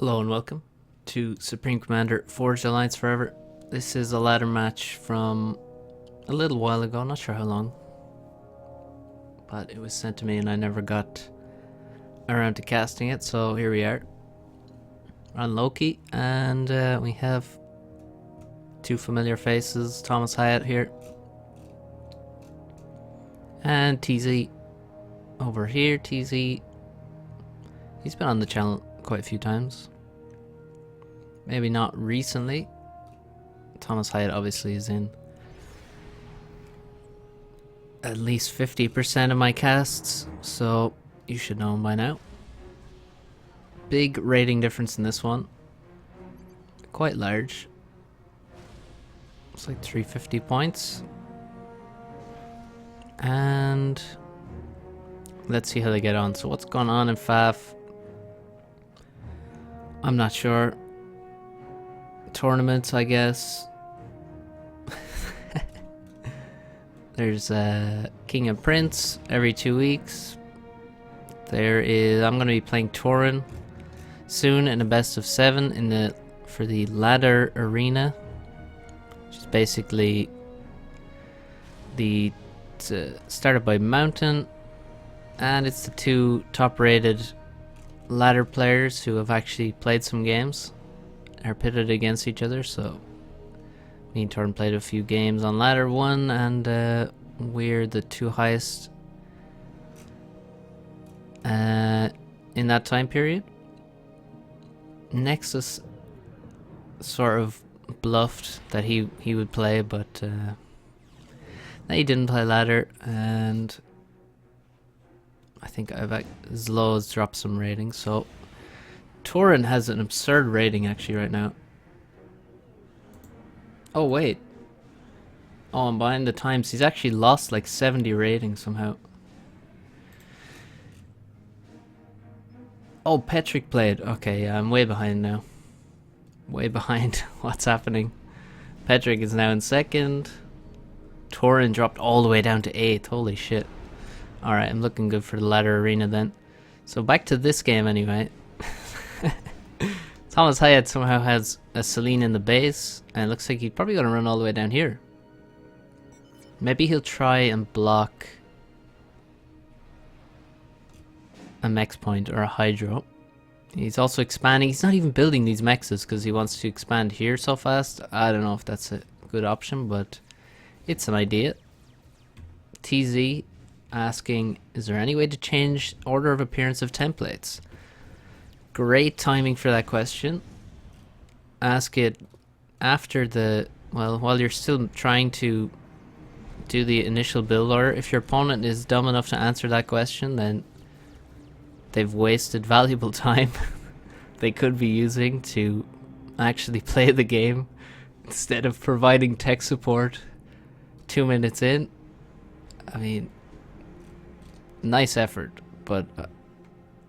Hello and welcome to Supreme Commander Forged Alliance Forever. This is a ladder match from a little while ago, not sure how long, but it was sent to me and I never got around to casting it, so here we are. We're on Loki, and we have two familiar faces, Thomas Hyatt here, and TZ over here. TZ, he's been on the channel quite a few times. Maybe not recently. Thomas Hyatt obviously is in at least 50% of my casts, so you should know him by now. Big rating difference in this one. Quite large. It's like 350 points. And let's see how they get on. So what's going on in FAF? I'm not sure. Tournaments, I guess. There's King and Prince every 2 weeks. There is, I'm going to be playing Tauren soon in a best of 7 in for the ladder arena, which is basically started by Mountain, and it's the two top-rated ladder players who have actually played some games are pitted against each other. So me and Torn played a few games on ladder 1, and we're the two highest in that time period. Nexus sort of bluffed that he would play, but he didn't play ladder, and I think I've as low as dropped some ratings. So Tauren has an absurd rating actually right now. Oh wait. Oh, I'm behind the times. He's actually lost like 70 ratings somehow. Oh, Petrick played. Okay, yeah, I'm way behind now. Way behind what's happening. Petrick is now in 2nd. Tauren dropped all the way down to 8th. Holy shit. Alright, I'm looking good for the ladder arena then. So back to this game anyway. Thomas Hyatt somehow has a Celine in the base, and it looks like he's probably going to run all the way down here. Maybe he'll try and block a Mex point or a Hydro. He's also expanding. He's not even building these Mexes because he wants to expand here so fast. I don't know if that's a good option, but it's an idea. TZ asking, is there any way to change order of appearance of templates? Great timing for that question. Ask it after while you're still trying to do the initial build order. If your opponent is dumb enough to answer that question, then they've wasted valuable time they could be using to actually play the game instead of providing tech support 2 minutes in. I mean, nice effort, but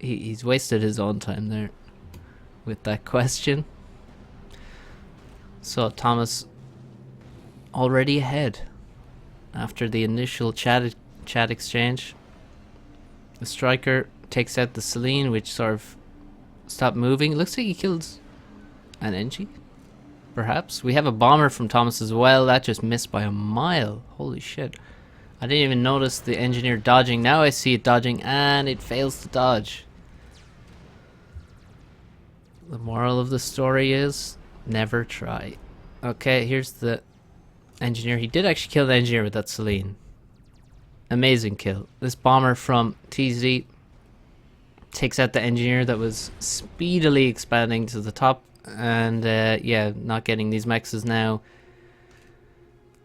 he's wasted his own time there with that question. So Thomas already ahead after the initial chat exchange. The striker takes out the Celine, which sort of stopped moving. It looks like he killed an NG, perhaps. We have a bomber from Thomas as well. That just missed by a mile. Holy shit. I didn't even notice the engineer dodging. Now I see it dodging, and it fails to dodge. The moral of the story is never try. Okay, here's the engineer. He did actually kill the engineer with that Celine. Amazing kill. This bomber from TZ takes out the engineer that was speedily expanding to the top, and yeah, not getting these mexes now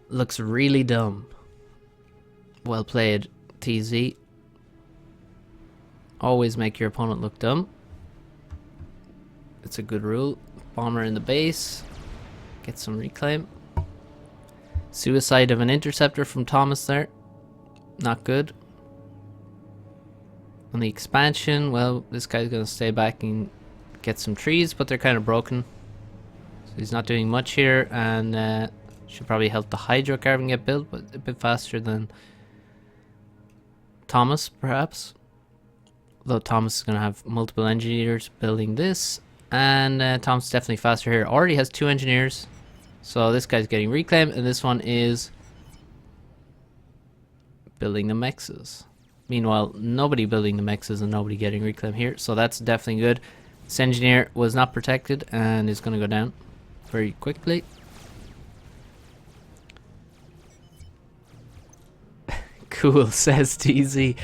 looks really dumb. Well played, TZ. Always make your opponent look dumb. It's a good rule. Bomber in the base. Get some reclaim. Suicide of an interceptor from Thomas there. Not good. On the expansion, well, this guy's going to stay back and get some trees, but they're kind of broken. So he's not doing much here, and should probably help the hydrocarbon get built, but a bit faster than Thomas, perhaps. Though Thomas is going to have multiple engineers building this. And Tom's definitely faster here. Already has 2 engineers. So this guy's getting reclaimed, and this one is building the mexes. Meanwhile, nobody building the mexes and nobody getting reclaimed here. So that's definitely good. This engineer was not protected and is going to go down very quickly. Cool, says TZ.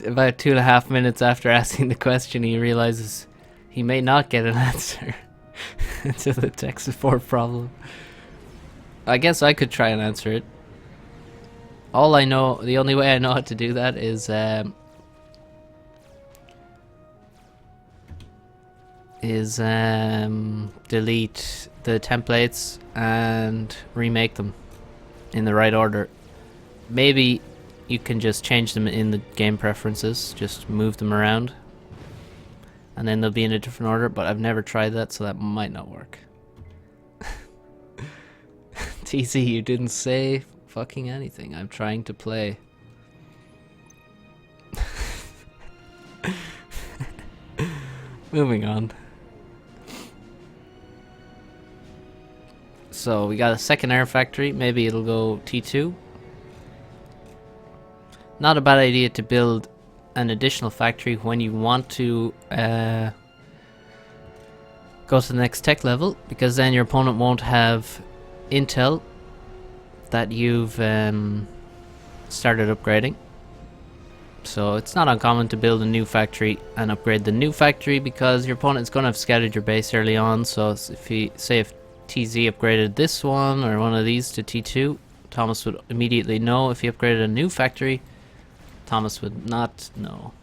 About 2.5 minutes after asking the question, he realizes he may not get an answer to the tech support problem. I guess I could try and answer it. All I know, the only way I know how to do that is delete the templates and remake them in the right order. Maybe you can just change them in the game preferences, just move them around, and then they'll be in a different order, but I've never tried that, so that might not work. TC, you didn't say fucking anything. I'm trying to play. Moving on. So we got a second air factory. Maybe it'll go T2. Not a bad idea to build an additional factory when you want to go to the next tech level, because then your opponent won't have intel that you've started upgrading. So it's not uncommon to build a new factory and upgrade the new factory, because your opponent's going to have scouted your base early on. So if you say if TZ upgraded this one or one of these to T2, Thomas would immediately know. If he upgraded a new factory, Thomas would not know.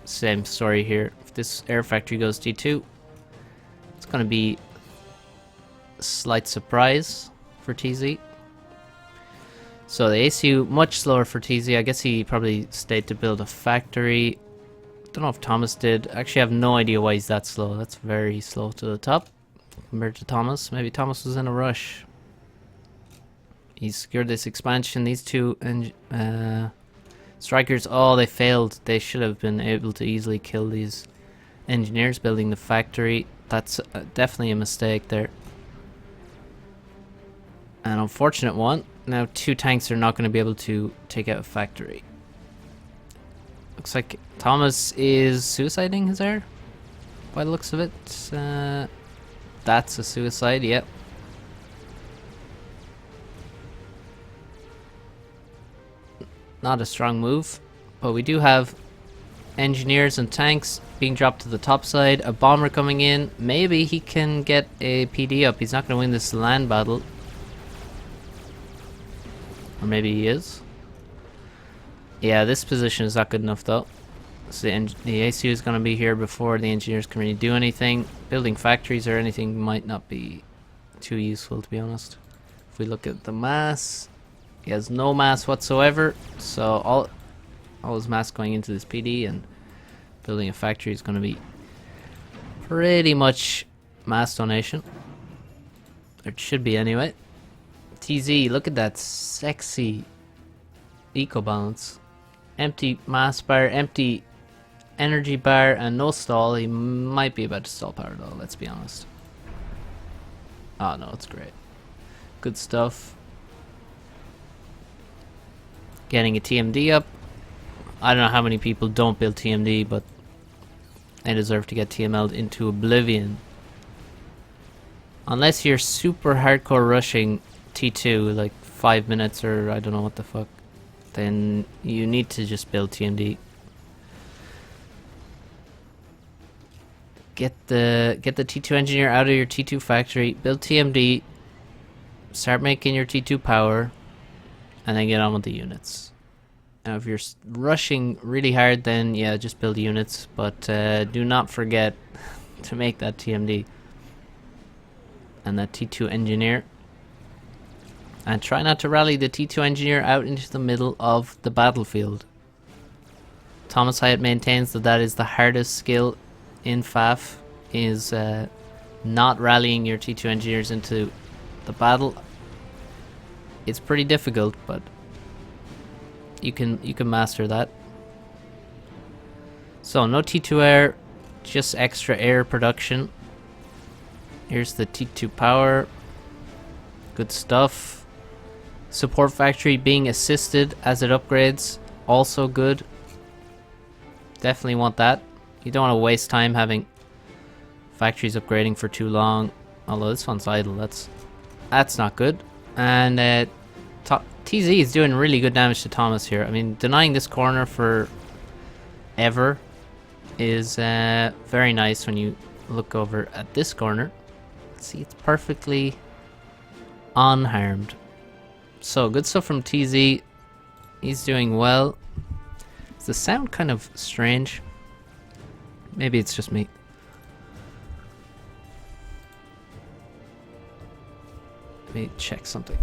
Same story here. If this air factory goes T2, it's going to be a slight surprise for TZ. So the ACU much slower for TZ. I guess he probably stayed to build a factory. Don't know if Thomas did. Actually, I have no idea why he's that slow. That's very slow to the top compared to Thomas. Maybe Thomas was in a rush. He secured this expansion. These two strikers, oh, they failed. They should have been able to easily kill these engineers building the factory. That's definitely a mistake there. An unfortunate one. Now 2 tanks are not going to be able to take out a factory. Looks like Thomas is suiciding his air, by the looks of it. That's a suicide, yep. Not a strong move, but we do have engineers and tanks being dropped to the top side. A bomber coming in. Maybe he can get a PD up. He's not going to win this land battle. Or maybe he is. Yeah, this position is not good enough though. So the ACU is going to be here before the engineers can really do anything. Building factories or anything might not be too useful, to be honest. If we look at the mass, he has no mass whatsoever. So all his mass going into this PD, and building a factory is going to be pretty much mass donation. It should be anyway. TZ, look at that sexy eco balance. Empty mass bar, empty energy bar, and no stall. He might be about to stall power though, let's be honest. Oh no, it's great. Good stuff. Getting a TMD up. I don't know how many people don't build TMD, but they deserve to get TML'd into oblivion. Unless you're super hardcore rushing T2 like 5 minutes or I don't know what the fuck, then you need to just build TMD. Get the T2 engineer out of your T2 factory, build TMD, start making your T2 power, and then get on with the units. Now if you're rushing really hard, then yeah, just build units, but do not forget to make that TMD and that T2 engineer. And try not to rally the T2 engineer out into the middle of the battlefield. Thomas Hyatt maintains that that is the hardest skill in FAF, is not rallying your T2 engineers into the battle. It's pretty difficult, but you can master that. So no T2 air, just extra air production. Here's the T2 power. Good stuff. Support factory being assisted as it upgrades. Also good. Definitely want that. You don't want to waste time having factories upgrading for too long. Although this one's idle. That's not good. And TZ is doing really good damage to Thomas here. I mean, denying this corner for ever is very nice when you look over at this corner. See, it's perfectly unharmed. So, good stuff from TZ. He's doing well. Is the sound kind of strange? Maybe it's just me. Let me check something.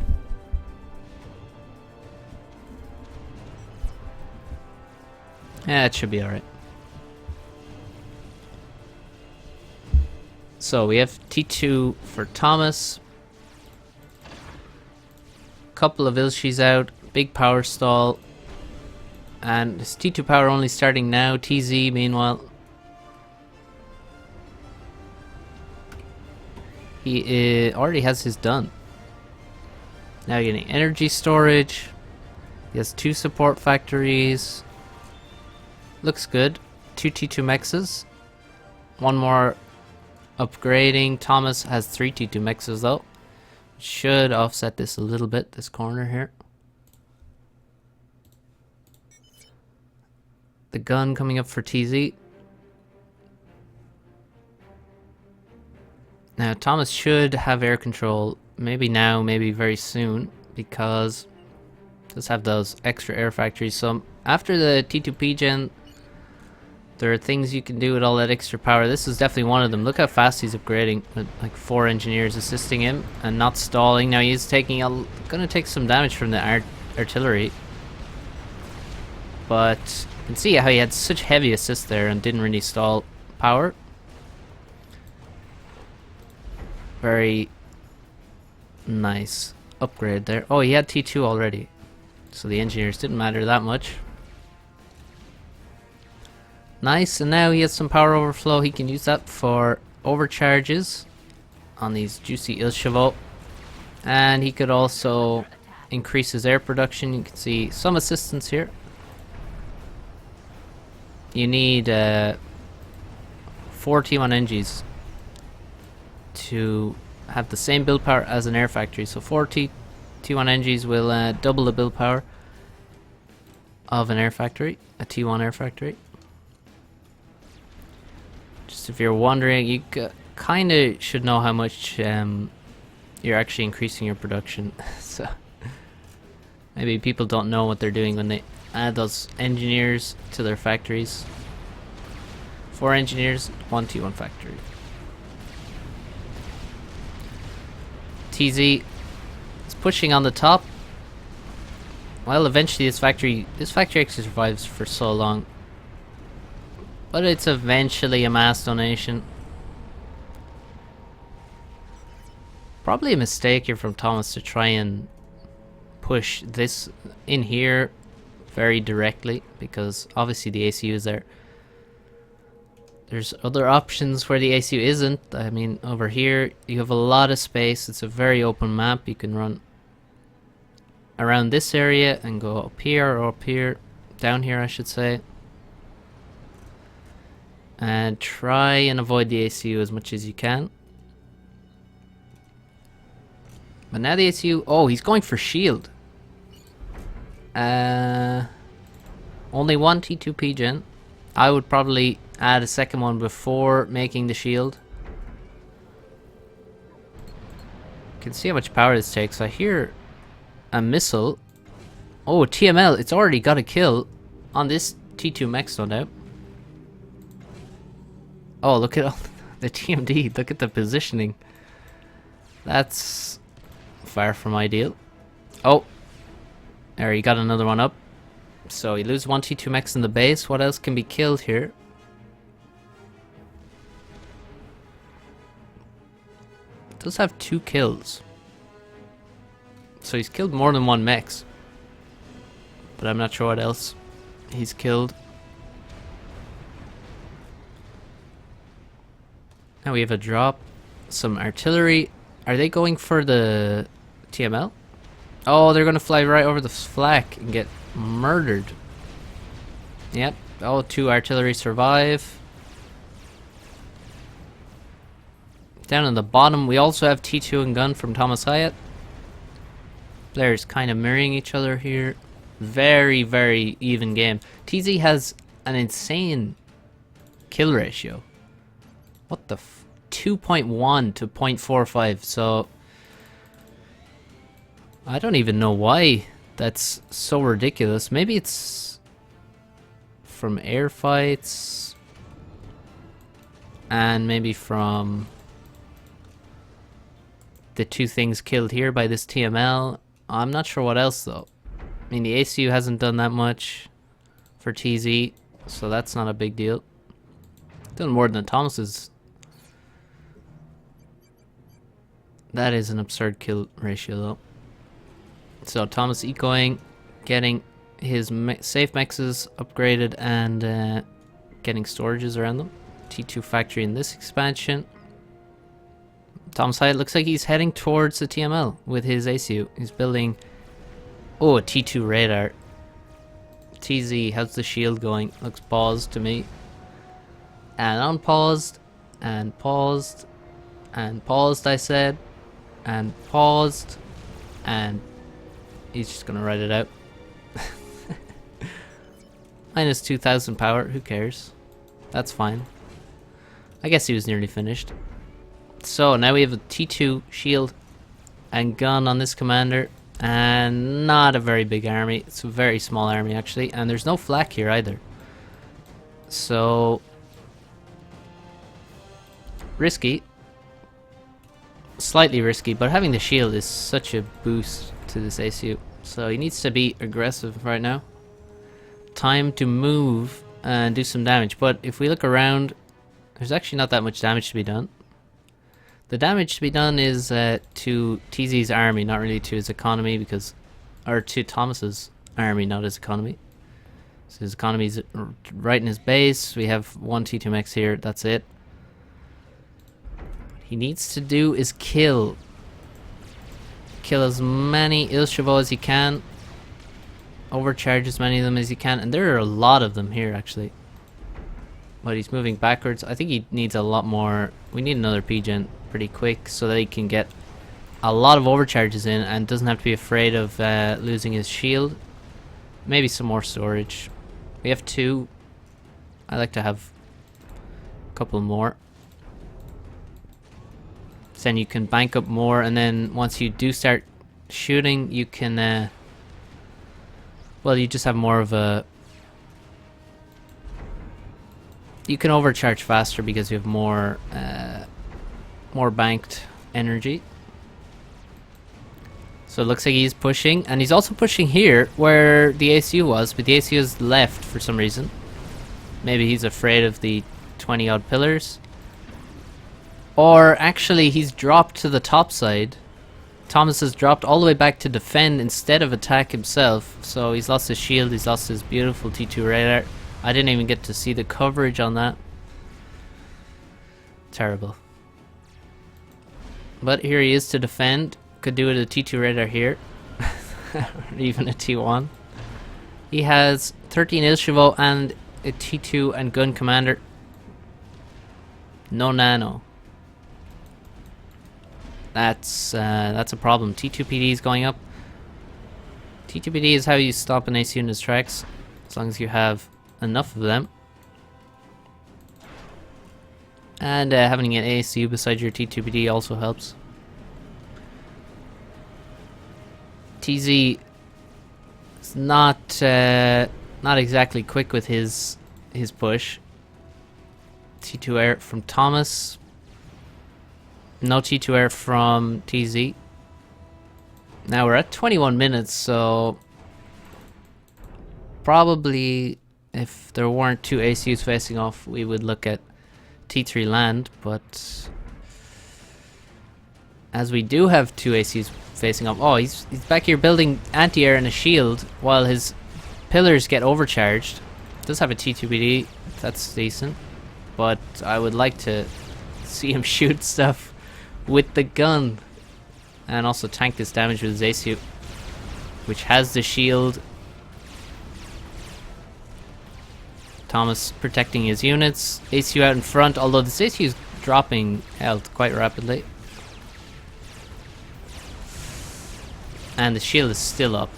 Yeah, it should be alright. So we have T2 for Thomas. Couple of Ilshis out. Big power stall. And his T2 power only starting now. TZ, meanwhile, he already has his done. Now getting energy storage. He has 2 support factories. Looks good. 2 T2 mexes. 1 more upgrading. Thomas has 3 T2 mexes though. Should offset this a little bit, this corner here. The gun coming up for TZ. Now Thomas should have air control. Maybe now, maybe very soon, because it does have those extra air factories. So after the T2P gen, there are things you can do with all that extra power. This is definitely one of them. Look how fast he's upgrading with like 4 engineers assisting him and not stalling. Now he's taking gonna take some damage from the artillery, but you can see how he had such heavy assist there and didn't really stall power. Very nice upgrade there. Oh, he had T2 already, so the engineers didn't matter that much. Nice, and now he has some power overflow. He can use that for overcharges on these juicy Il-Chevaux. And he could also increase his air production. You can see some assistance here. You need 4 T1 NGs to have the same build power as an air factory. So 4 T1 NGs will double the build power of an air factory, a T1 air factory. Just if you're wondering, you kind of should know how much you're actually increasing your production. So maybe people don't know what they're doing when they add those engineers to their factories. 4 engineers, 1 T1 factory. TZ is pushing on the top. Well, eventually this factory actually survives for so long. But it's eventually a mass donation. Probably a mistake here from Thomas to try and push this in here very directly, because obviously the ACU is there. There's other options where the ACU isn't. I mean, over here you have a lot of space. It's a very open map. You can run around this area and go up here or up here, down here I should say, and try and avoid the ACU as much as you can. But now the ACU, oh, he's going for shield. Only 1 T2P gen. I would probably add a second one before making the shield. You can see how much power this takes. I hear a missile. Oh, TML, it's already got a kill on this T2 mech, no doubt. Oh, look at all the TMD. Look at the positioning. That's far from ideal. Oh, there, he got another one up. So you lose 1 T2 mechs in the base. What else can be killed here? It does have 2 kills. So he's killed more than 1 mechs. But I'm not sure what else he's killed. Now we have a drop. Some artillery. Are they going for the TML? Oh, they're going to fly right over the flak and get murdered. Yep. Oh, 2 artillery survive. Down on the bottom, we also have T2 and gun from ThomasH. Players kind of mirroring each other here. Very, very even game. TZ has an insane kill ratio. What the 2.1 to 0.45. So I don't even know why that's so ridiculous. Maybe it's from air fights and maybe from the 2 things killed here by this TML. I'm not sure what else though. I mean, the ACU hasn't done that much for TZ, so that's not a big deal. Done more than Thomas's. That is an absurd kill ratio though. So Thomas ecoing, getting his safe mexes upgraded and getting storages around them. T2 factory in this expansion. ThomasH looks like he's heading towards the TML with his ACU. He's building, oh, a T2 radar. TZ, how's the shield going? Looks paused to me. And unpaused, and paused, and paused, I said, and paused, and he's just gonna write it out. Minus 2,000 power, who cares? That's fine. I guess he was nearly finished. So now we have a T2 shield and gun on this commander, and not a very big army. It's a very small army actually, and there's no flak here either. So risky, slightly risky, but having the shield is such a boost to this ACU. So he needs to be aggressive right now. Time to move and do some damage, but if we look around, there's actually not that much damage to be done. The damage to be done is to TZ's army, not really to his economy, because, or to Thomas's army, not his economy. So his economy's right in his base. We have 1 T2 mex here. That's it. What he needs to do is kill as many Il Chevaux as he can. Overcharge as many of them as he can, and there are a lot of them here actually. But he's moving backwards. I think he needs a lot more. We need another P-Gen pretty quick so that he can get a lot of overcharges in and doesn't have to be afraid of losing his shield. Maybe some more storage. We have 2. I like to have a couple more. So then you can bank up more, and then once you do start shooting, you can well, you just have more of a, you can overcharge faster because you have more banked energy. So it looks like he's pushing, and he's also pushing here where the ACU was, but the ACU is left for some reason. Maybe he's afraid of the 20 odd pillars, or actually he's dropped to the top side. Thomas has dropped all the way back to defend instead of attack himself, so he's lost his shield, he's lost his beautiful T2 radar. I didn't even get to see the coverage on that. Terrible. But here he is to defend. Could do it a T2 radar here. Or even a T1. He has 13 Il Chevaux and a T2 and gun commander. No nano. That's a problem. T2PD is going up. T2PD is how you stop an ACU in his tracks, as long as you have enough of them. And having an ACU beside your T2PD also helps. TZ is not exactly quick with his push. T2 air from Thomas. No T2 air from TZ. Now we're at 21 minutes, so probably if there weren't 2 ACUs facing off, we would look at T3 land, but as we do have 2 ACUs facing off, oh, he's back here building anti-air and a shield while his pillars get overcharged. Does have a T2BD, that's decent, but I would like to See him shoot stuff with the gun. And also tank this damage with his ACU, which has the shield. Thomas protecting his units. ACU out in front, although this ACU is dropping health quite rapidly. And the shield is still up.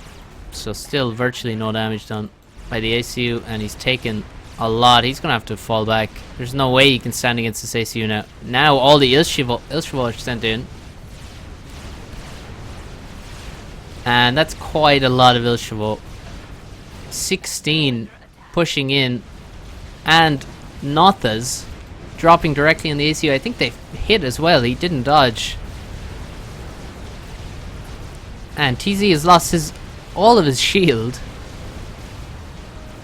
So still virtually no damage done by the ACU, and he's taken a lot. He's going to have to fall back. There's no way he can stand against this ACU now. Now all the Ilshval are sent in. And that's quite a lot of Ilshval. 16 pushing in. And Nothas dropping directly on the ACU. I think they hit as well. He didn't dodge. And TZ has lost all of his shield.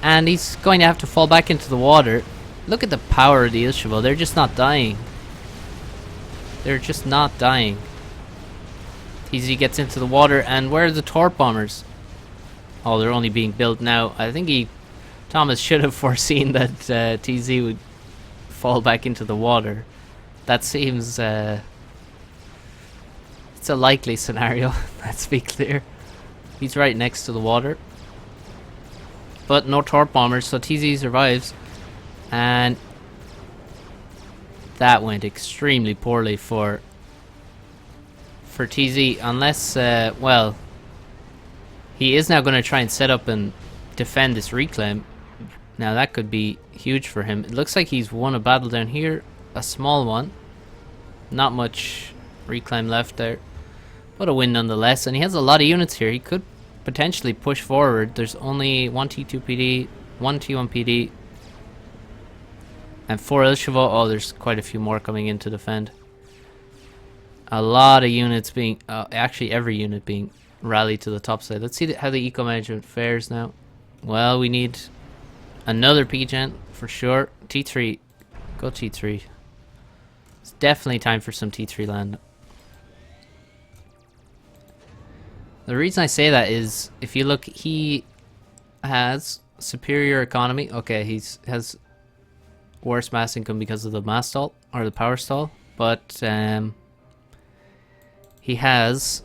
And he's going to have to fall back into the water. Look at the power of the Ilshval. They're just not dying. They're just not dying. TZ gets into the water, and where are the torp bombers? Oh, they're only being built now. I think Thomas should have foreseen that TZ would fall back into the water. That seems it's a likely scenario. Let's be clear. He's right next to the water, but no torp bombers, so TZ survives. And that went extremely poorly for TZ, unless well, he is now going to try and set up and defend this reclaim. Now that could be huge for him. It looks like he's won a battle down here, a small one, not much reclaim left there, but a win nonetheless. And he has a lot of units here. He could potentially push forward. There's only one T2 PD, one T1 PD, and 4 Ilshval. Oh, there's quite a few more coming in to defend. A lot of units being, actually every unit being rallied to the top side. Let's see how the eco management fares now. Well, we need another P-Gen for sure. T3, go T3. It's definitely time for some T3 land. The reason I say that is, if you look, he has superior economy. Okay, has worse mass income because of the mass stall, or the power stall, but he's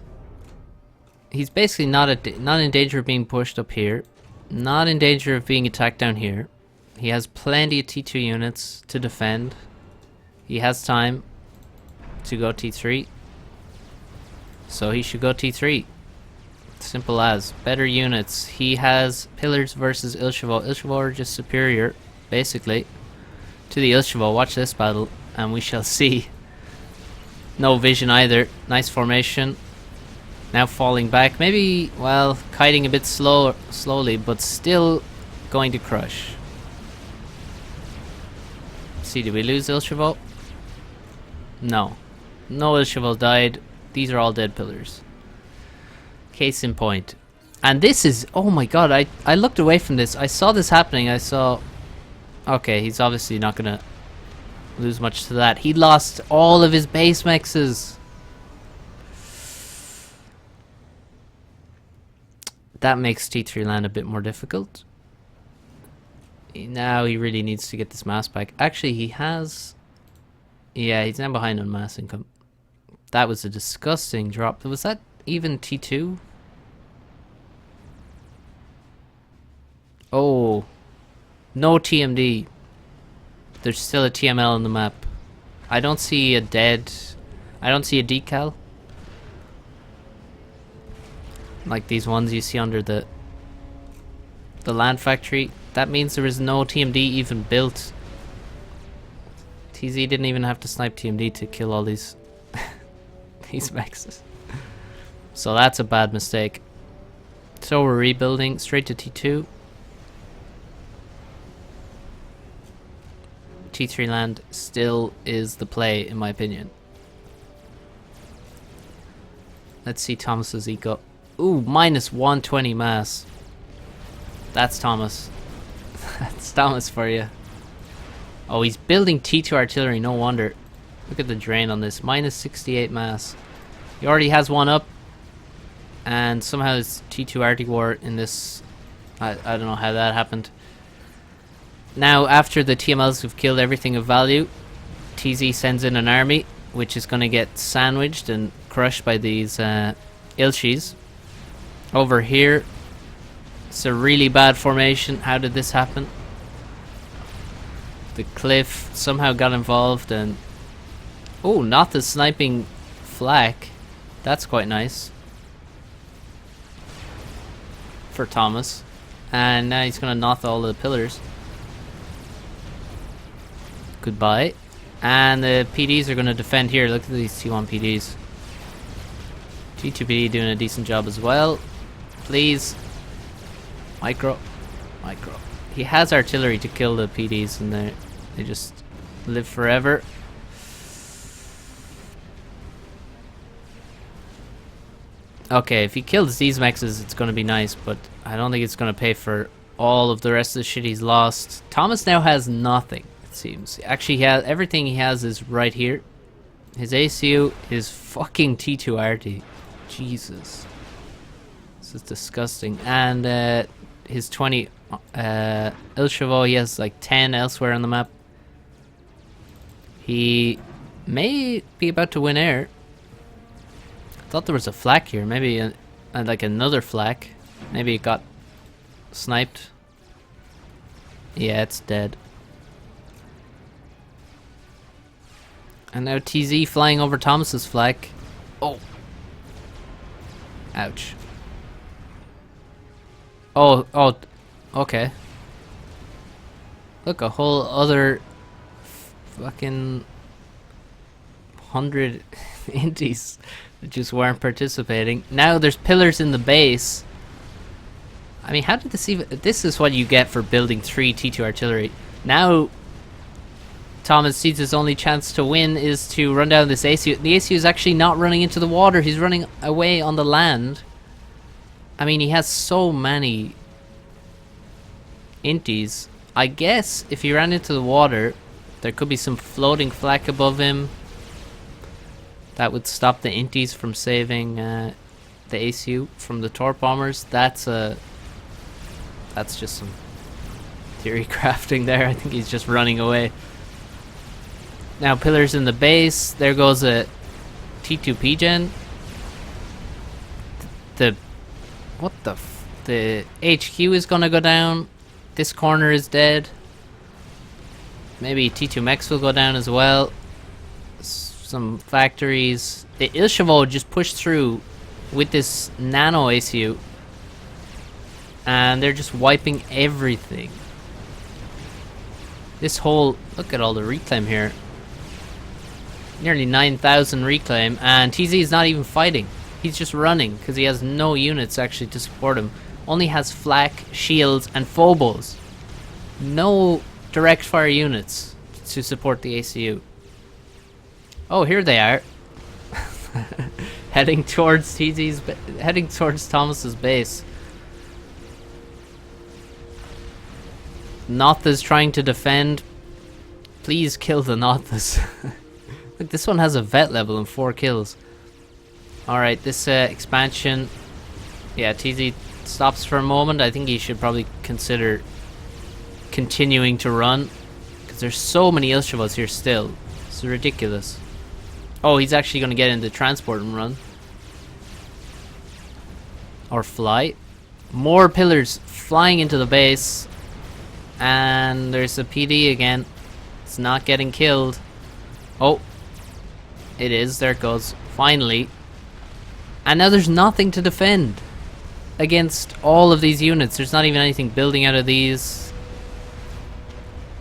basically not in danger of being pushed up here, not in danger of being attacked down here. He has plenty of T2 units to defend. He has time to go T3, so he should go T3. Simple as. Better units. He has pillars versus Ilshval. Ilshval are just superior, basically, to the Ilshval. Watch this battle, and we shall see. No vision either. Nice formation. Now falling back. Maybe, well, kiting a bit slowly, but still going to crush. See, did we lose Ilshval? No. No Ilshval died. These are all dead pillars. Case in point. And this is, oh my god, I looked away from this. I saw this happening. I saw, okay, he's obviously not gonna lose much to that. He lost all of his base mexes. That makes T3 land a bit more difficult. Now he really needs to get this mass back. Actually, he has, yeah, he's now behind on mass income. That was a disgusting drop. Was that even T2? Oh, no TMD. There's still a TML on the map. I don't see a decal like these ones you see under the land factory. That means there is no TMD even built. TZ didn't even have to snipe TMD to kill all these these mexes. So that's a bad mistake. So we're rebuilding straight to T2. T3 land still is the play, in my opinion. Let's see Thomas's eco. Ooh, minus 120 mass. That's Thomas. That's Thomas for you. Oh, he's building T2 artillery, no wonder. Look at the drain on this. Minus 68 mass. He already has one up. And somehow it's T2 Arctic War in this. I don't know how that happened. Now, after the TMLs have killed everything of value, TZ sends in an army, which is going to get sandwiched and crushed by these Ilshis. Over here, it's a really bad formation. How did this happen? The cliff somehow got involved and... Oh, not the sniping flak. That's quite nice. For Thomas. And now he's going to knock all the pillars. Goodbye. And the PDs are going to defend here. Look at these T1 PDs. T2 PD doing a decent job as well. Please. Micro. He has artillery to kill the PDs and they just live forever. Okay, if he kills these mexes, it's going to be nice, but I don't think it's going to pay for all of the rest of the shit he's lost. Thomas now has nothing, it seems. Actually, he has everything he has is right here. His ACU, his fucking T2 RT. Jesus. This is disgusting. And his 20 Ilshavo, he has like 10 elsewhere on the map. He may be about to win air. I thought there was a flak here. Maybe like another flak. Maybe it got sniped. Yeah, it's dead. And now TZ flying over Thomas's flak. Oh. Ouch. Oh, okay. Look, a whole other fucking 100 inties that just weren't participating. Now there's pillars in the base. I mean, how did this even... This is what you get for building 3 T2 artillery. Now Thomas sees his only chance to win is to run down this ACU. The ACU is actually not running into the water. He's running away on the land. I mean, he has so many inties. I guess if he ran into the water, there could be some floating flak above him. That would stop the inties from saving the ACU from the torp bombers. That's just some theory crafting there. I think he's just running away. Now pillars in the base. There goes a T2 PGen. The HQ is gonna go down. This corner is dead. Maybe T2 mechs will go down as well. Some factories. The Ilshavo just pushed through with this nano ACU. And they're just wiping everything. This whole... Look at all the reclaim here. Nearly 9,000 reclaim. And TZ is not even fighting. He's just running because he has no units actually to support him. Only has flak, shields, and phobos. No direct fire units to support the ACU. Oh, here they are. Heading towards heading towards Thomas's base. Notha's trying to defend. Please kill the Nothas. Look, this one has a vet level and 4 kills. Alright, this expansion... Yeah, TZ stops for a moment. I think he should probably consider continuing to run. Because there's so many Ilshavos here still. It's ridiculous. Oh, he's actually going to get into transport and run. Or fly. More pillars flying into the base. And there's a PD again. It's not getting killed. Oh. It is. There it goes. Finally. And now there's nothing to defend against all of these units. There's not even anything building out of these.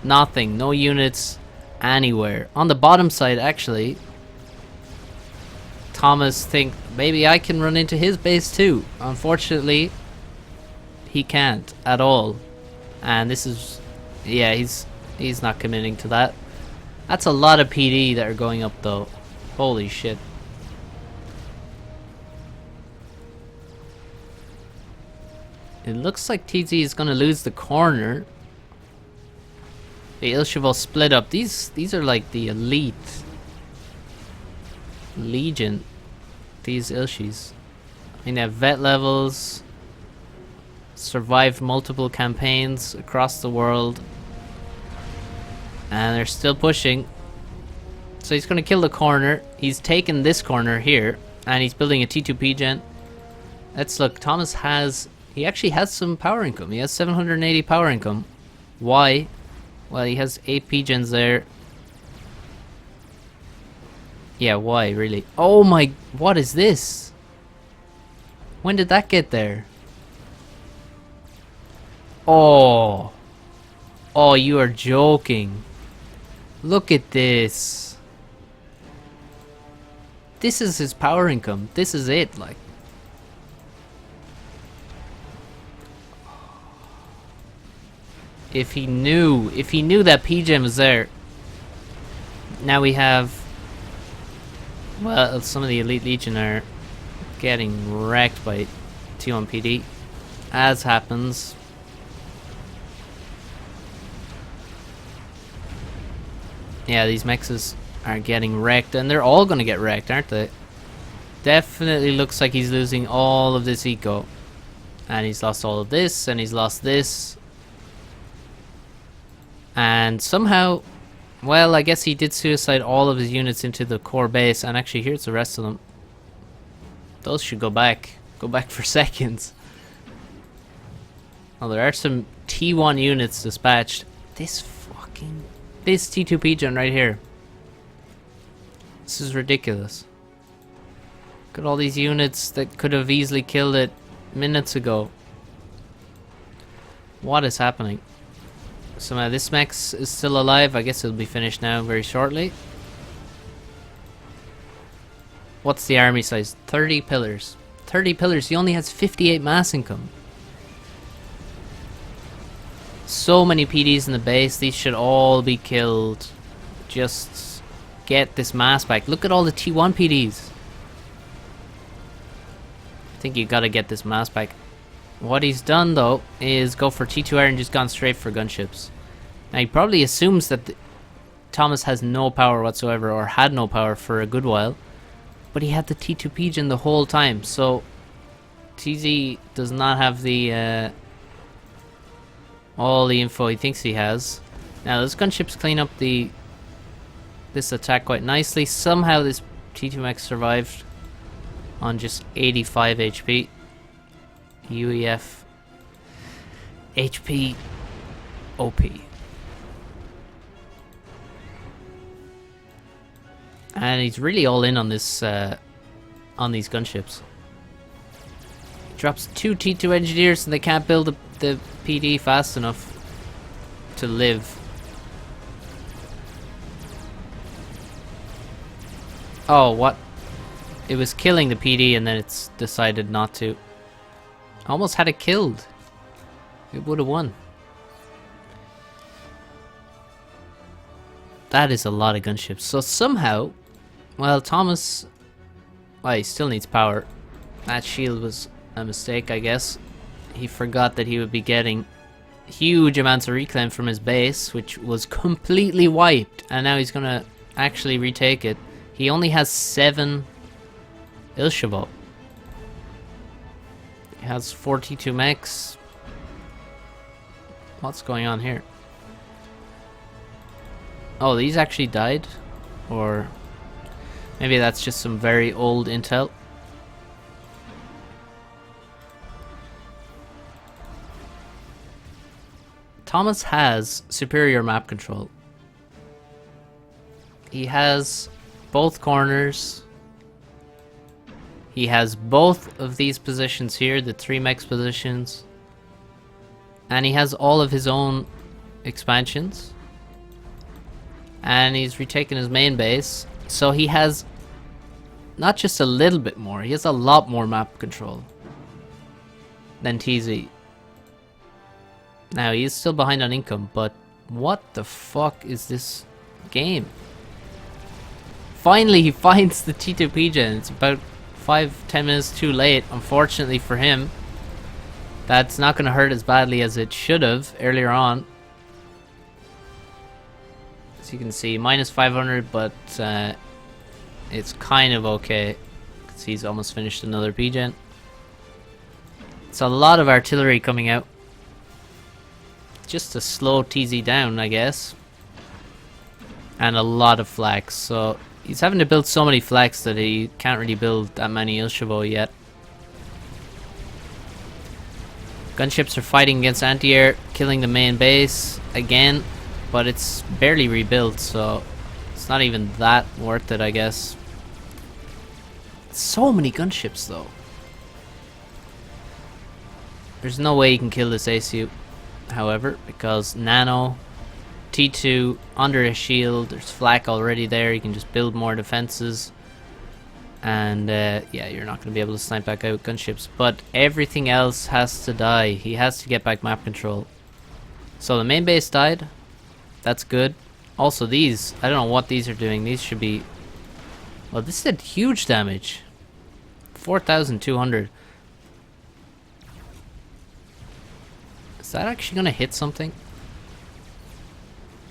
Nothing. No units anywhere. On the bottom side, actually, Thomas think maybe I can run into his base too. Unfortunately, he can't at all. And this is... Yeah, he's not committing to that. That's a lot of PD that are going up though. Holy shit. It looks like TZ is going to lose the corner. The Ilshavo split up. These are like the elite legion. These Ilshis. I mean, they have vet levels. Survived multiple campaigns across the world. And they're still pushing. So he's going to kill the corner. He's taken this corner here, and he's building a T2P gen. Let's look. Thomas has... He actually has some power income. He has 780 power income. Why? Well, he has 8 P gens there. Yeah, why, really? Oh my... What is this? When did that get there? Oh. Oh, you are joking. Look at this. This is his power income. This is it, like. If he knew that P-Gem was there. Now we have... Well, some of the Elite Legion are getting wrecked by T1 PD. As happens. Yeah, these mexes are getting wrecked, and they're all gonna get wrecked, aren't they? Definitely looks like he's losing all of this eco. And he's lost all of this, and he's lost this. And somehow, well, I guess he did suicide all of his units into the core base, and actually here's the rest of them. Those should go back for seconds. Oh, there are some T1 units dispatched. This T2P gen right here. This is ridiculous. Look at all these units that could have easily killed it minutes ago. What is happening? Somehow this Mex is still alive. I guess it'll be finished now very shortly. What's the army size? 30 pillars. 30 pillars. He only has 58 mass income. So many PDs in the base. These should all be killed. Just get this mass back. Look at all the T1 PDs. I think you gotta get this mass back. What he's done though is go for T2R and just gone straight for gunships. Now he probably assumes that Thomas has no power whatsoever, or had no power for a good while, but he had the T2P gen the whole time, so TZ does not have the all the info he thinks he has. Now those gunships clean up this attack quite nicely. Somehow this T2X survived on just 85 HP. UEF HP OP. And he's really all in on this on these gunships. He drops 2 T2 engineers and they can't build the PD fast enough to live. Oh, what? It was killing the PD and then it's decided not to. Almost had it killed. It would have won. That is a lot of gunships. So somehow, well, Thomas, well, he still needs power. That shield was a mistake, I guess. He forgot that he would be getting huge amounts of reclaim from his base, which was completely wiped. And now he's gonna actually retake it. He only has 7 Ilshavo. He has 42 mechs. What's going on here? Oh, these actually died? Or maybe that's just some very old intel. Thomas has superior map control. He has both corners. He has both of these positions here, the 3 mechs positions. And he has all of his own expansions. And he's retaken his main base. So he has not just a little bit more, he has a lot more map control than TZ. Now he is still behind on income, but what the fuck is this game? Finally he finds the T2P gen. It's about 5-10 minutes too late, unfortunately for him. That's not going to hurt as badly as it should have earlier on. As you can see, minus 500, but it's kind of okay. Because he's almost finished another P-Gen. It's a lot of artillery coming out. Just to slow TZ down, I guess. and a lot of flags. So he's having to build so many flags that he can't really build that many Ilshavo yet. Gunships are fighting against anti-air, killing the main base again, but it's barely rebuilt, so it's not even that worth it, I guess. So many gunships, though. There's no way you can kill this ACU, however, because Nano, T2, under a shield, there's flak already there, you can just build more defenses. And yeah, you're not going to be able to snipe back out with gunships. But everything else has to die. He has to get back map control. So the main base died. That's good. Also these, I don't know what these are doing. These should be... Well, this did huge damage. 4,200. Is that actually going to hit something?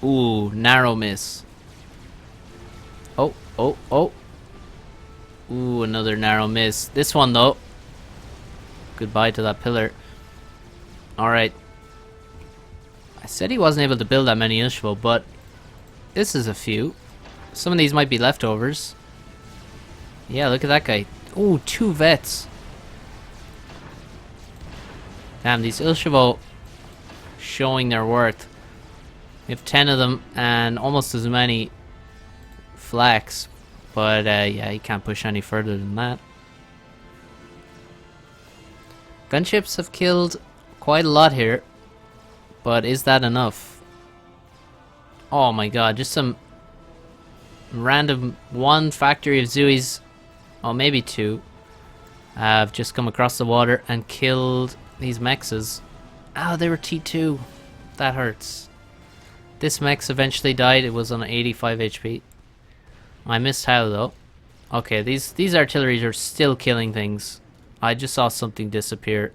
Ooh, narrow miss. Oh, oh, oh. Ooh, another narrow miss. This one, though. Goodbye to that pillar. Alright. I said he wasn't able to build that many Ilshvo, but this is a few. Some of these might be leftovers. Yeah, look at that guy. Ooh, 2 vets. Damn, these Ilshvo showing their worth. We have 10 of them and almost as many flaks. But yeah, he can't push any further than that. Gunships have killed quite a lot here. But is that enough? Oh my god, just some random 1 factory of Zuis, oh maybe 2, have just come across the water and killed these mexes. Oh, they were T2. That hurts. This mex eventually died. It was on 85 HP. I missed how though. Okay, these artilleries are still killing things. I just saw something disappear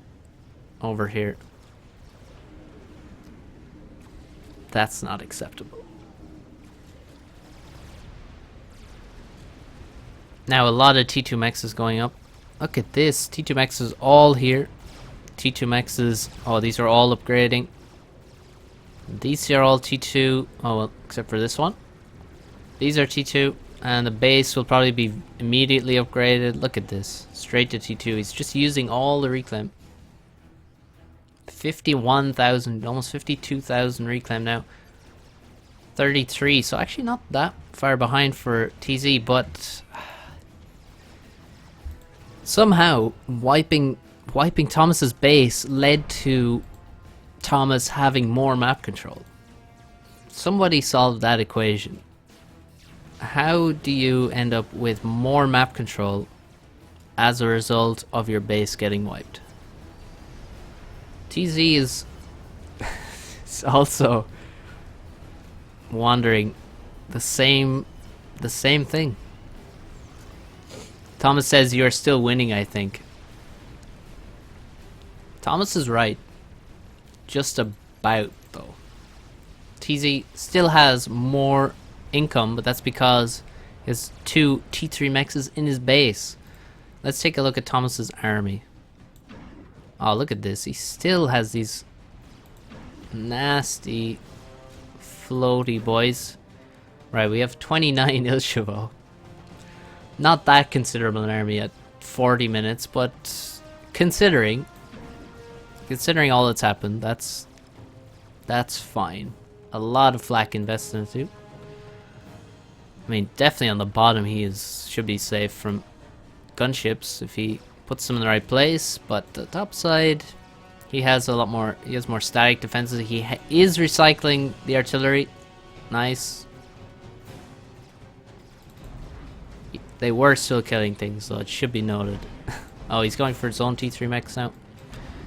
over here. That's not acceptable. Now a lot of T2 mechs is going up. Look at this. T2 mechs is all here. T2 mechs is... Oh, these are all upgrading. These are all T2. Oh well, except for this one. These are T2. And the base will probably be immediately upgraded. Look at this. Straight to T2. He's just using all the reclaim. 51,000, almost 52,000 reclaim now. 33, so actually not that far behind for TZ, but somehow wiping Thomas's base led to Thomas having more map control. Somebody solved that equation. How do you end up with more map control as a result of your base getting wiped? TZ is also wondering the same thing. Thomas says you're still winning, I think. Thomas is right. Just about, though. TZ still has more income, but that's because he has 2 T3 mexes in his base. Let's take a look at Thomas's army. Oh, look at this. He still has these nasty floaty boys. Right, we have 29 Ilshavo. Not that considerable an army at 40 minutes, but considering all that's happened, that's fine. A lot of flak invested into. I mean, definitely on the bottom he should be safe from gunships if he puts them in the right place, but the top side he has a lot more. He has more static defenses. He is recycling the artillery. Nice. They were still killing things, so it should be noted. Oh, he's going for his own T3 mechs now.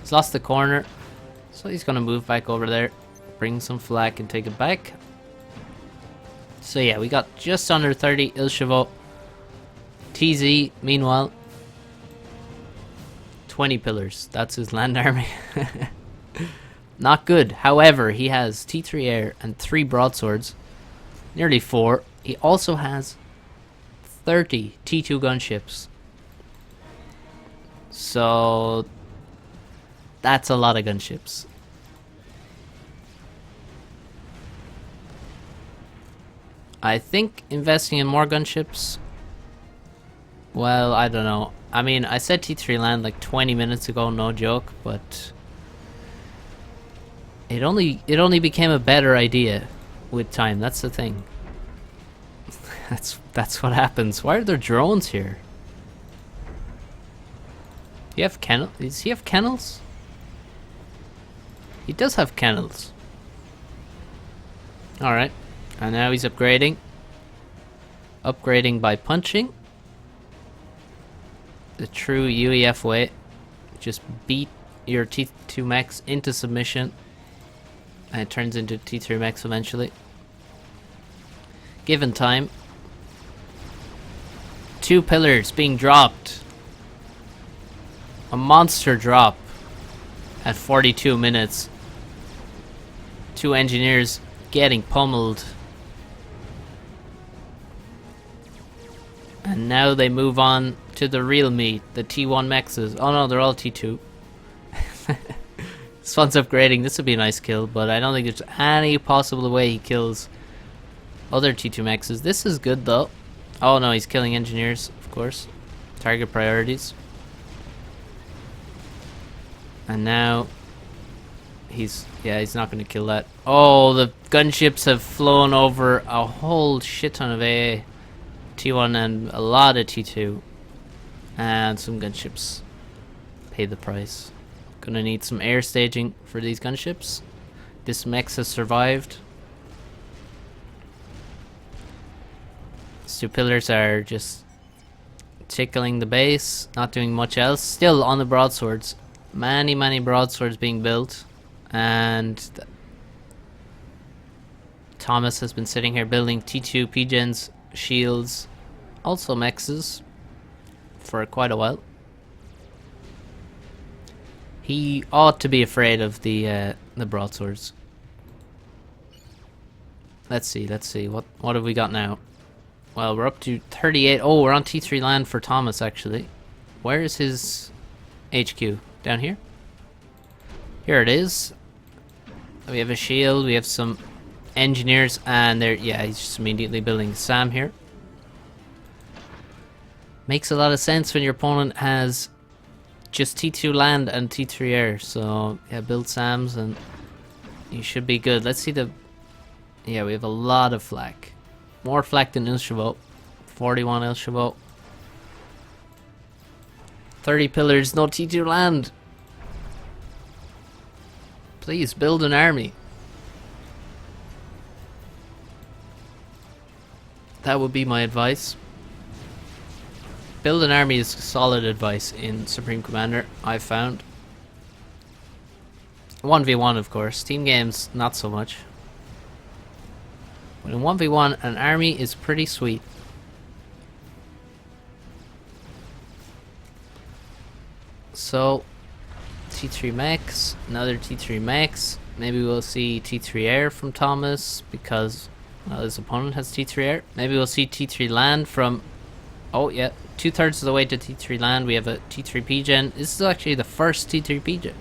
He's lost the corner, so he's gonna move back over there, bring some flak and take it back. So yeah, we got just under 30 Ilshavo. TZ, meanwhile, 20 pillars. That's his land army. Not good. However, he has T3 air and 3 broadswords. Nearly 4. He also has 30 T2 gunships. So that's a lot of gunships. I think investing in more gunships. Well, I don't know. I mean, I said T3 land like 20 minutes ago, no joke, but it only became a better idea with time. That's the thing. That's what happens. Why are there drones here? You have kennel? Does he have kennels? He does have kennels. Alright. And now he's upgrading. Upgrading by punching. The true UEF way. Just beat your T2 mechs into submission. And it turns into T3 mechs eventually. Given time. 2 pillars being dropped. A monster drop at 42 minutes. 2 engineers getting pummeled. And now they move on to the real meat, the T1 mexes. Oh no, they're all T2. This one's upgrading. This would be a nice kill, but I don't think there's any possible way he kills other T2 mexes. This is good though. Oh no, he's killing engineers, of course. Target priorities. And now he's not going to kill that. Oh, the gunships have flown over a whole shit ton of AA, T1 and a lot of T2. And some gunships pay the price. Gonna need some air staging for these gunships. This mech has survived. These 2 pillars are just tickling the base, not doing much else. Still on the broadswords. Many broadswords being built. And Thomas has been sitting here building T2 PGens, shields, also mexes for quite a while. He ought to be afraid of the broadswords. Let's see. What have we got now? Well, we're up to 38. Oh, we're on T3 land for Thomas actually. Where is his HQ? Down here? Here it is. We have a shield, we have some engineers, and there, yeah, he's just immediately building SAM here. Makes a lot of sense when your opponent has just T2 land and T3 air, so yeah, build SAMs and you should be good. Let's see the, yeah, we have a lot of flak. More flak than Ilshavo. 41 Ilshavo. 30 pillars, no T2 land. Please build an army. That would be my advice. Build an army is solid advice in Supreme Commander, I've found. 1v1 of course, team games not so much. But in 1v1 an army is pretty sweet. So T3 mechs, another T3 mechs. Maybe we'll see T3 air from Thomas because his opponent has T3 air. Maybe we'll see T3 land from, oh yeah, 2/3 of the way to T3 land we have a T3 PGen. This is actually the first T3 PGen.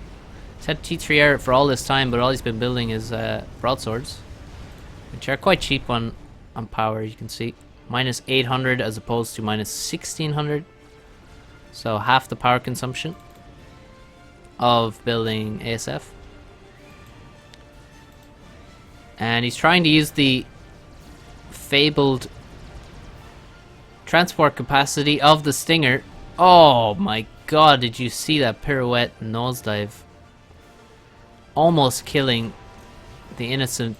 He's had T3 air for all this time, but all he's been building is broadswords, which are quite cheap on power, you can see. Minus 800 as opposed to minus 1600. So half the power consumption of building ASF. And he's trying to use the fabled transport capacity of the Stinger. Oh my god, did you see that pirouette nosedive? Almost killing the innocent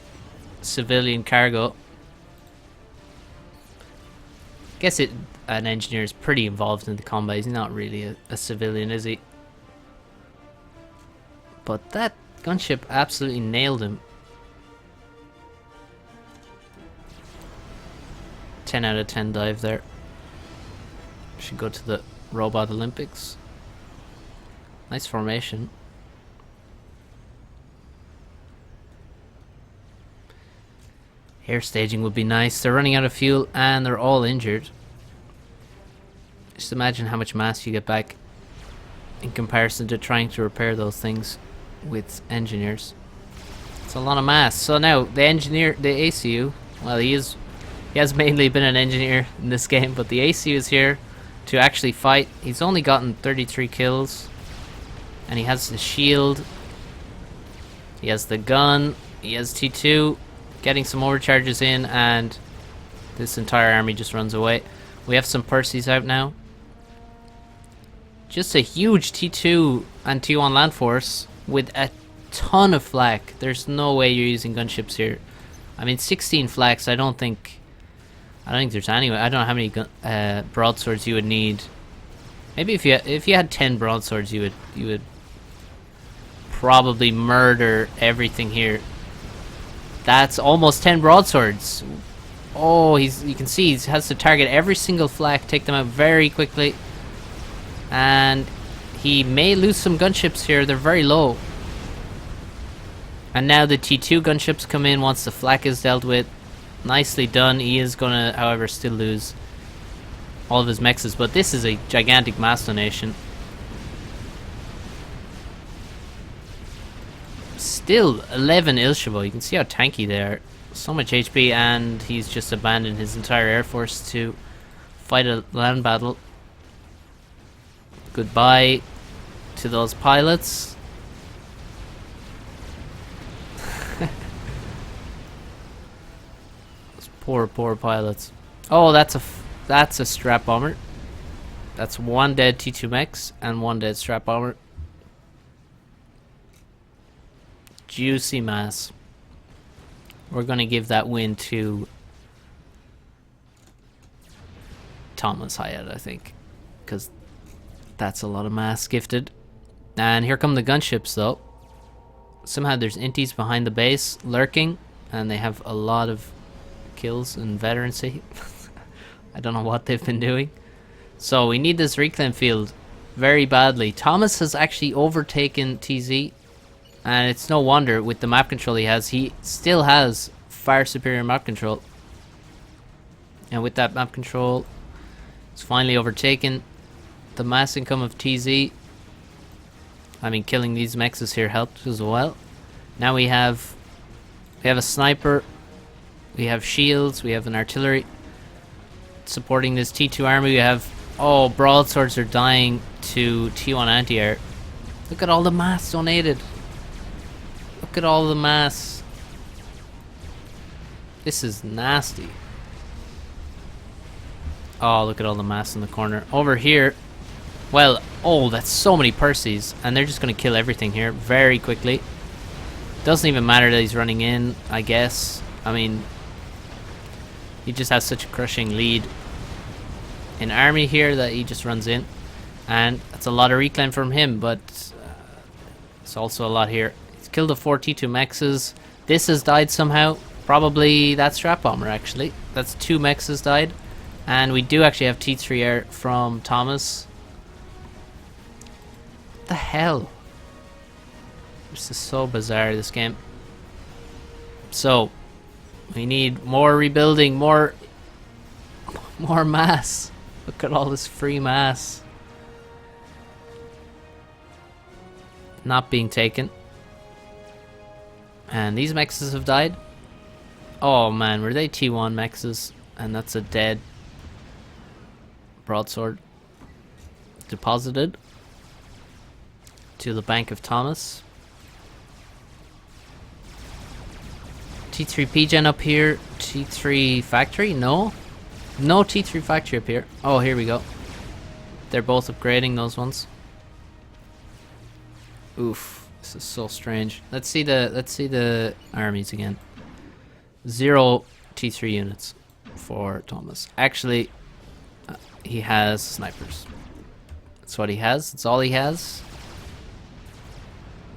civilian cargo. Guess an engineer is pretty involved in the combat. He's not really a civilian, is he? But that gunship absolutely nailed him. 10 out of 10 dive there. Should go to the Robot Olympics. Nice formation. Air staging would be nice. They're running out of fuel and they're all injured. Just imagine how much mass you get back in comparison to trying to repair those things with engineers. It's a lot of mass. So now the engineer, the ACU, well, he is He has mainly been an engineer in this game, but the AC is here to actually fight. He's only gotten 33 kills. And he has the shield. He has the gun. He has T2. Getting some overcharges in, and this entire army just runs away. We have some Percys out now. Just a huge T2 and T1 land force with a ton of flak. There's no way you're using gunships here. I mean, 16 flaks. I don't think there's any way. I don't know how many broadswords you would need. Maybe if you had 10 broadswords, you would probably murder everything here. That's almost 10 broadswords. Oh, you can see he has to target every single flak, take them out very quickly. And he may lose some gunships here. They're very low. And now the T2 gunships come in once the flak is dealt with. Nicely done. He is going to, however, still lose all of his mexes. But this is a gigantic mass donation. Still 11 Ilshavo. You can see how tanky they are. So much HP, and he's just abandoned his entire air force to fight a land battle. Goodbye to those pilots. Those poor pilots. Oh, that's a strap bomber. That's one dead T2 mechs and one dead strap bomber. Juicy mass. We're gonna give that win to ThomasH, I think, because that's a lot of mass gifted. And here come the gunships, though. Somehow there's inties behind the base lurking, and they have a lot of kills and veterancy. I don't know what they've been doing. So we need this reclaim field very badly. Thomas has actually overtaken TZ. And it's no wonder with the map control he still has far superior map control. And with that map control, it's finally overtaken the mass income of TZ. I mean, killing these mexes here helped as well. Now we have a sniper, we have shields, we have an artillery supporting this T2 army. We have, oh, broadswords are dying to T1 anti-air. Look at all the mass donated. Look at all the mass. This is nasty. Oh, look at all the mass in the corner. Over here, well, oh, that's so many Percys, and they're just going to kill everything here very quickly. Doesn't even matter that he's running in, I guess. I mean, he just has such a crushing lead in army here that he just runs in. And that's a lot of reclaim from him, but it's also a lot here. Killed the 4 T2 mexes. This has died somehow. Probably that strap bomber, actually. That's 2 mexes died. And we do actually have T3 air from Thomas. What the hell? This is so bizarre, this game. So, we need more rebuilding, more mass. Look at all this free mass. Not being taken. And these mexes have died. Oh man, were they T1 mexes? And that's a dead broadsword deposited to the bank of Thomas. T3 PGen up here. T3 factory? No. No T3 factory up here. Oh, here we go. They're both upgrading those ones. Oof. This is so strange. Let's see the armies again. 0 T3 units for Thomas. Actually, he has snipers. That's what he has. That's all he has.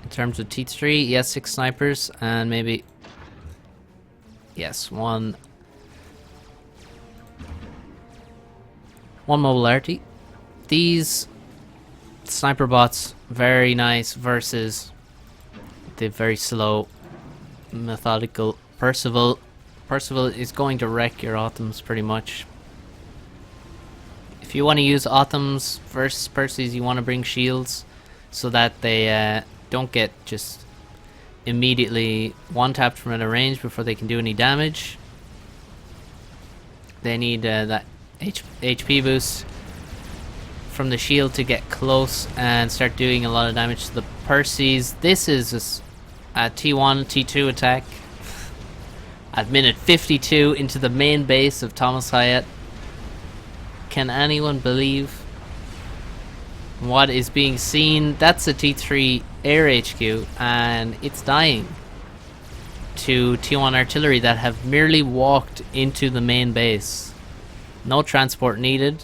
In terms of T3, he has 6 snipers and maybe, yes, one mobility. These sniper bots, very nice versus the very slow, methodical Percival. Percival is going to wreck your Autumns pretty much. If you want to use Autumns versus Percys, you want to bring shields so that they don't get just immediately one-tapped from out of range before they can do any damage. They need that HP boost from the shield to get close and start doing a lot of damage to the Percies. This is a T1, T2 attack at minute 52 into the main base of Thomas Hyatt. Can anyone believe what is being seen? That's a T3 air HQ, and it's dying to T1 artillery that have merely walked into the main base. No transport needed,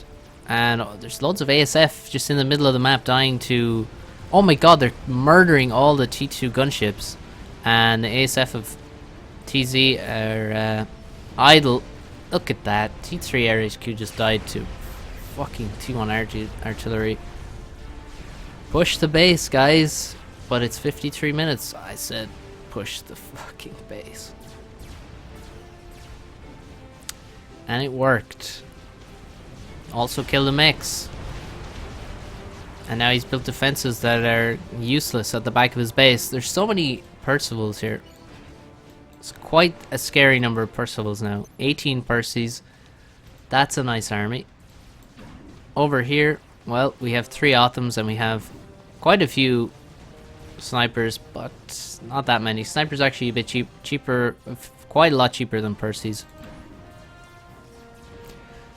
and there's loads of ASF just in the middle of the map dying to... Oh my god, they're murdering all the T2 gunships, and the ASF of TZ are idle. Look at that, T3 air HQ just died to fucking T1 artillery. Push the base, guys. But it's 53 minutes. I said push the fucking base. And it worked. Also killed the mechs. And now he's built defenses that are useless at the back of his base. There's so many Percivals here. It's quite a scary number of Percivals now. 18 Percies. That's a nice army. Over here, well, we have 3 Othams and we have quite a few snipers, but not that many. Snipers actually a bit cheaper, quite a lot cheaper than Percies.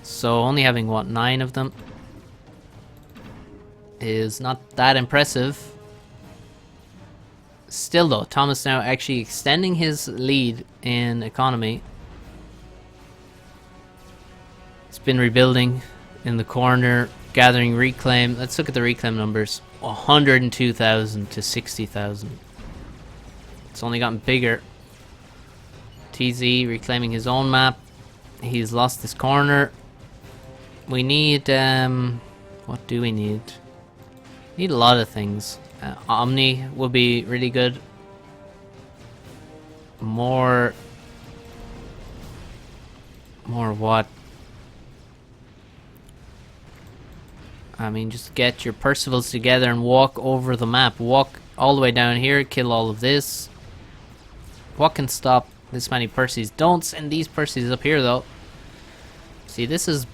So only having, what, 9 of them is not that impressive. Still though, Thomas now actually extending his lead in economy. It's been rebuilding in the corner, gathering reclaim. Let's look at the reclaim numbers. 102,000 to 60,000. It's only gotten bigger. TZ reclaiming his own map. He's lost this corner. We need, what do we need? Need a lot of things. Omni will be really good. More what? I mean, just get your Percivals together and walk over the map. Walk all the way down here, kill all of this. What can stop this many Percies? Don't send these Percies up here, though. See, this is...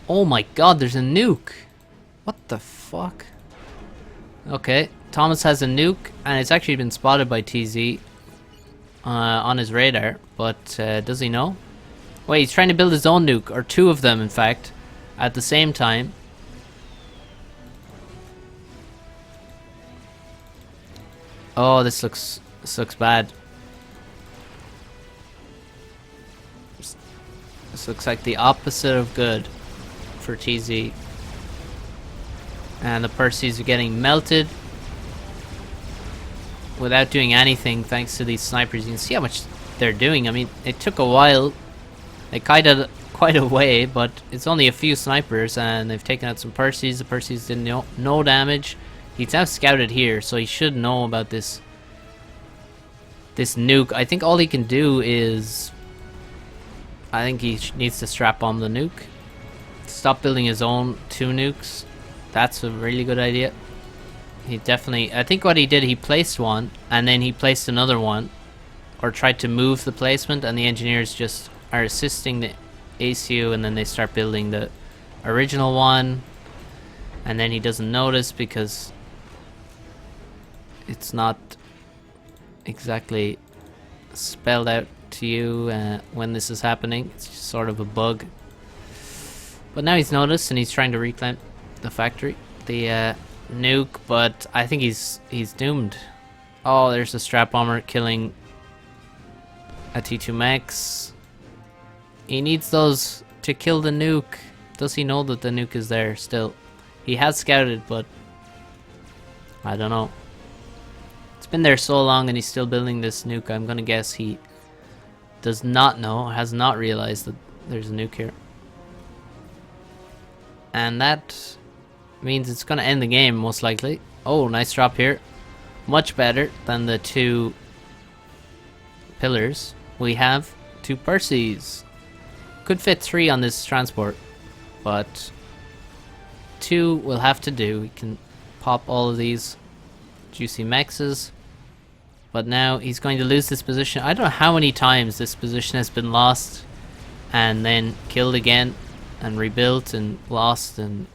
Oh my god, there's a nuke! What the fuck? Okay, Thomas has a nuke, and it's actually been spotted by TZ on his radar, but does he know? Wait, he's trying to build his own nuke, or 2 of them, in fact. At the same time. Oh, this looks bad. This looks like the opposite of good for TZ. And the Percies are getting melted without doing anything thanks to these snipers. You can see how much they're doing. I mean, it took a while. They kited quite a way, but it's only a few snipers and they've taken out some Percies. The Percies did no damage. He's now scouted here, so he should know about this nuke. I think all he can do is... I think he needs to strap bomb the nuke. Stop building his own 2 nukes. That's a really good idea. He definitely... I think what he did, he placed one, and then he placed another one. Or tried to move the placement, and the engineers just are assisting the ACU, and then they start building the original one. And then he doesn't notice because it's not exactly spelled out to you when this is happening. It's just sort of a bug. But now he's noticed and he's trying to reclaim the factory, the nuke, but I think he's doomed. Oh, there's a strap bomber killing a T2 Max. He needs those to kill the nuke. Does he know that the nuke is there still? He has scouted, but I don't know. It's been there so long and he's still building this nuke. I'm gonna guess he does not know, has not realized that there's a nuke here. And that means it's gonna end the game, most likely. Oh, nice drop here. Much better than the 2 pillars. We have 2 Percies. Could fit 3 on this transport, but 2 will have to do. We can pop all of these juicy mexes. But now he's going to lose this position. I don't know how many times this position has been lost and then killed again and rebuilt and lost, and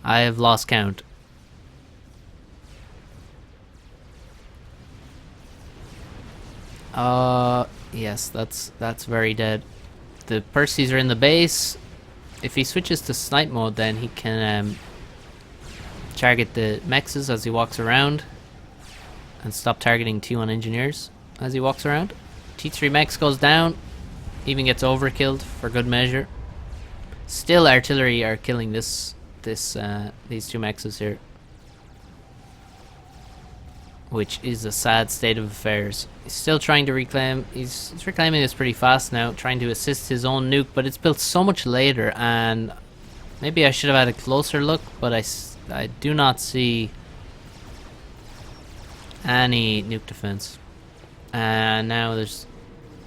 I have lost count. Yes, that's very dead. The Percies are in the base. If he switches to snipe mode, then he can target the mexes as he walks around and stop targeting T1 engineers as he walks around. T3 mex goes down, even gets overkilled for good measure. Still, artillery are killing these two mexes here, which is a sad state of affairs. He's still trying to reclaim. He's reclaiming this pretty fast now, trying to assist his own nuke, but it's built so much later, and maybe I should have had a closer look, but I do not see any nuke defense. And now there's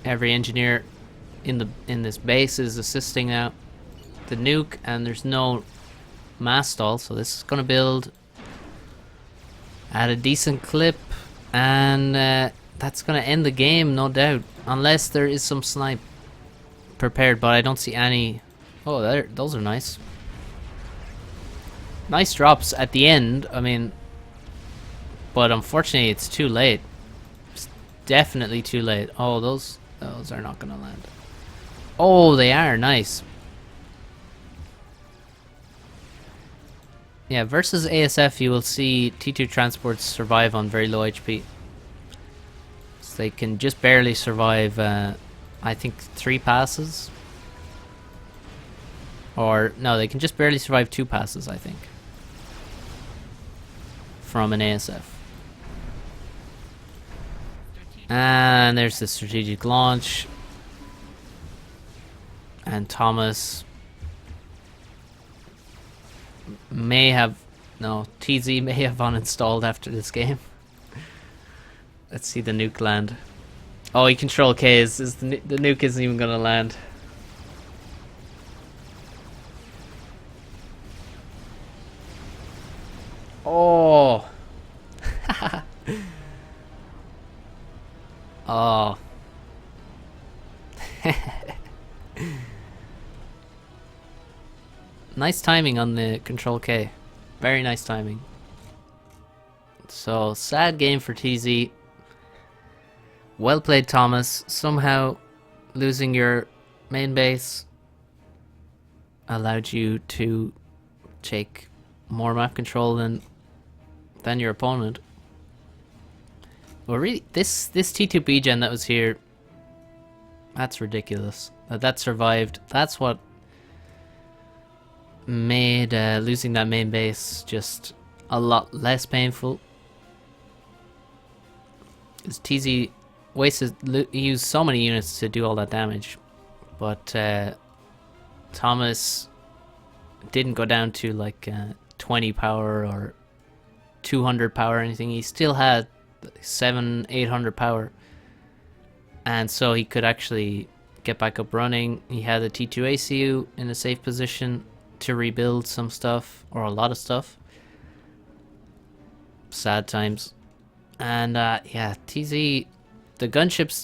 every engineer in this base is assisting out the nuke, and there's no mass stall, so this is going to build at a decent clip, and that's going to end the game, no doubt, unless there is some snipe prepared, but I don't see any. Oh, those are nice. Nice drops at the end, I mean, but unfortunately it's too late. It's definitely too late. Oh, those are not going to land. Oh, they are nice. Yeah, versus ASF, you will see T2 transports survive on very low HP. So they can just barely survive, I think, 3 passes. Or, no, they can just barely survive 2 passes, I think, from an ASF. And there's the strategic launch. And Thomas may have, no, TZ may have uninstalled after this game. Let's see the nuke land. Oh, he control Ks. The nuke isn't even gonna land. Oh. Oh. Nice timing on the control K. Very nice timing. So, sad game for TZ. Well played, Thomas. Somehow losing your main base allowed you to take more map control than your opponent. Well, really, this T2B gen that was here, that's ridiculous. That survived. That's what made losing that main base just a lot less painful. Because TZ used so many units to do all that damage, but Thomas didn't go down to like 20 power or 200 power or anything. He still had 700-800 power, and so he could actually get back up running. He had a T2 ACU in a safe position to rebuild some stuff, or a lot of stuff. Sad times. And yeah, TZ, the gunships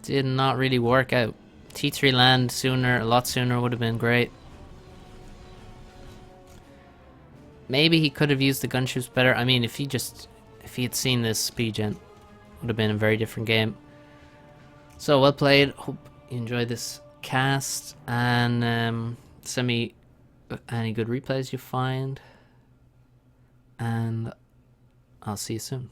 did not really work out. T3 land sooner, a lot sooner, would have been great. Maybe he could have used the gunships better. I mean, if he had seen this speed gen, would have been a very different game. So well played. Hope you enjoyed this cast, and send me any good replays you find, and I'll see you soon.